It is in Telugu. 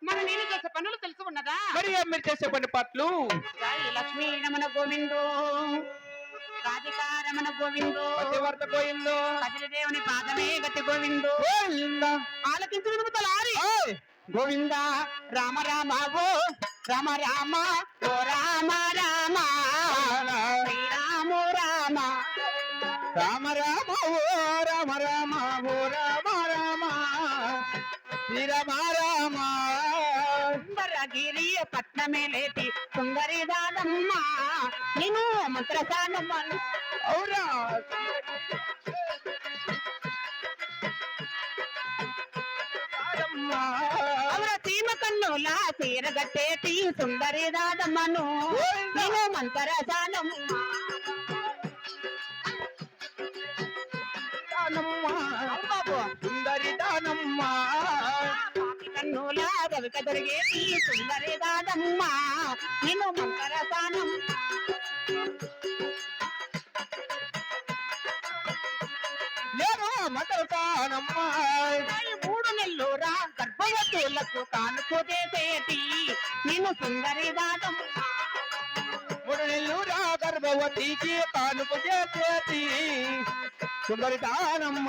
మన నేను చేసే పనులు తెలుసు ఉన్నదా? మరి మీరు చేసే పని పట్లు లక్ష్మీ రమణ గోవిందో, రాధికా రమణ గోవిందో, పతివర్త గోవిందో, కపిల దేవుని పాదమే గతి గోవిందో. ఆలకించు తలారి గోవింద రామ రామ ఓ రామ రామ ఓ రామ రామ శ్రీరామ రామ రామ రామ ఓ రామ రామ ఓ రామ రామ శ్రీరామ రామ. సుందరగిరి పట్నమే లేటి సుందరి దానమ్మ నేను మంత్రసానమ్మ. అవునా ಅವರ ಸೀಮ ಕಣ್ಣುಲ ಸೀರಗಟ್ಟೇಟಿ ಸುಂದರಿ ದಾದಮ್ಮನು ನೀನು ಮಂತರ ಸಾನಮ್ಮ సుందరి దానమ్మ కన్నుల రవిక దొరిగేటి సుందరి దాదమ్మ నేను మంతర సానమ్మ. మంత్రసానమ్మ 3 నెలలురా గర్భవతులకు కానుకో చేసేటి నేను సుందరి దాదమ్మ. 3 నెలలురా గర్భవతికి కానుక చేసేటి సుందరి దానమ్మ.